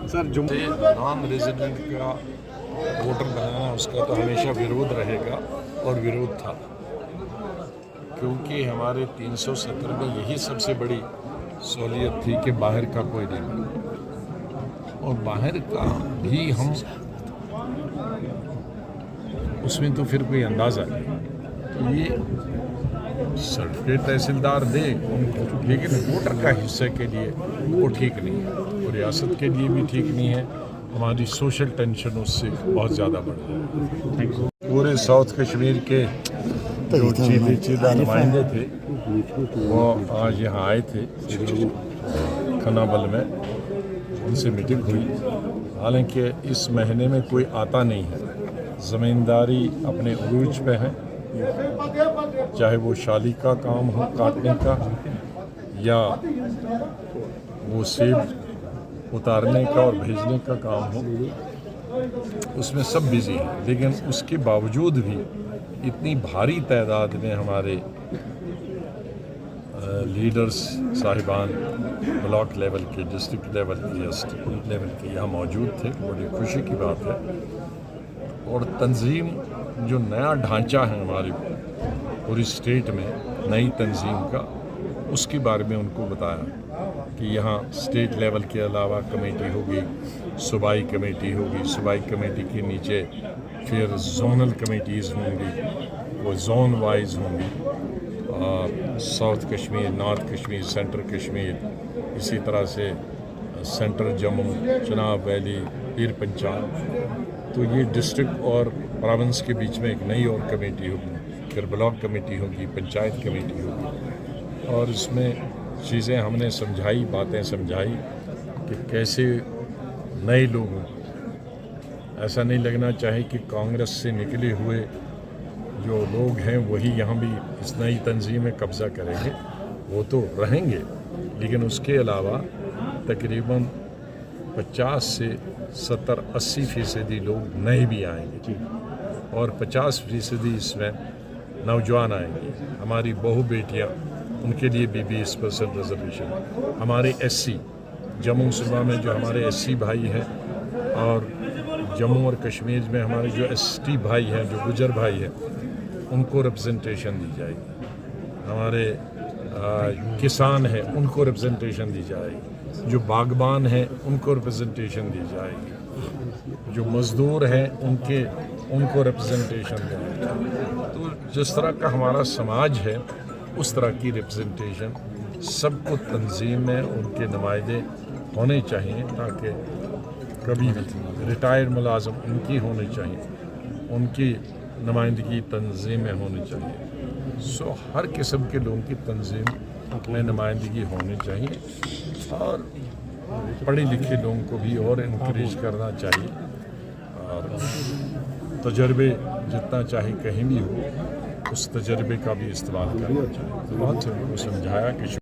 Sir non resident का voter बनाना उसका तो हमेशा विरोध रहेगा और विरोध था, क्योंकि हमारे 370 में यही सबसे बड़ी सहूलियत थी कि बाहर का कोई नहीं, और बाहर का भी हम उसमें तो फिर कोई अंदाज़ा नहीं। तो ये सर्टिफिकेट तहसीलदार दे, लेकिन वोटर का हिस्से के लिए वो ठीक नहीं है, और रियासत के लिए भी ठीक नहीं है। हमारी सोशल टेंशन उससे बहुत ज़्यादा बढ़ रही है। पूरे साउथ कश्मीर के जो चीदा नुमाइंदे थे वो आज यहाँ आए थे खनाबल में, उनसे मीटिंग हुई। हालांकि इस महीने में कोई आता नहीं है, ज़मींदारी अपने उरूज पे है, चाहे वो शाली का काम हो काटने का या वो सेब उतारने का और भेजने का काम हो, उसमें सब बिजी हैं। लेकिन उसके बावजूद भी इतनी भारी तादाद में हमारे लीडर्स साहिबान ब्लॉक लेवल के, डिस्ट्रिक्ट लेवल के या स्टेट लेवल के यहाँ मौजूद थे, बड़ी खुशी की बात है। और तंजीम जो नया ढांचा है हमारी पूरी स्टेट में, नई तंजीम का, उसके बारे में उनको बताया कि यहाँ स्टेट लेवल के अलावा कमेटी होगी, सूबाई कमेटी होगी, सूबाई कमेटी के नीचे फिर जोनल कमेटीज़ होंगी, वो जोन वाइज होंगी, south Kashmir, north Kashmir, central Kashmir, इसी तरह से सेंट्रल जम्मू, चनाब वैली, पीर पंचाल। तो ये डिस्ट्रिक्ट और प्रोविंस के बीच में एक नई और कमेटी होगी, फिर ब्लॉक कमेटी होगी, पंचायत कमेटी होगी। और इसमें चीज़ें हमने समझाई, बातें समझाई कि कैसे नए लोगों को ऐसा नहीं लगना चाहिए कि कांग्रेस से निकले हुए जो लोग हैं वही यहाँ भी इस नई तंजीम में कब्ज़ा करेंगे। वो तो रहेंगे, लेकिन उसके अलावा तकरीबन 50 से 70-80% लोग नए भी आएंगे और 50% इसमें नौजवान आएंगे। हमारी बहू बेटियाँ, उनके लिए भी 20% रिजर्वेशन। हमारे एससी जम्मू सूबा में जो हमारे एससी भाई हैं, और जम्मू और कश्मीर में हमारे जो एसटी भाई हैं, जो गुजर भाई हैं, उनको रिप्रेजेंटेशन दी जाएगी। हमारे किसान हैं, उनको रिप्रेजेंटेशन दी जाएगी। जो बागबान हैं, उनको रिप्रेजेंटेशन दी जाएगी। जो मज़दूर हैं, उनको रिप्रेजेंटेशन दी जाएगी। तो जिस तरह का हमारा समाज है, उस तरह की रिप्रेजेंटेशन सबको तंजीम में उनके नुमाइंदे होने चाहिए, ताकि कभी भी रिटायर्ड मुलाजम उनकी होनी चाहिए, उनकी नुमाइंदगी तंजीम में होनी चाहिए। सो हर किस्म के लोगों की तंजीम में नुमाइंदगी होनी चाहिए, और पढ़े लिखे लोगों को भी और इनकरेज करना चाहिए, और तजर्बे जितना चाहे कहीं भी हो, उस तजर्बे का भी इस्तेमाल करना चाहिए। तो बहुत से उनको समझाया कि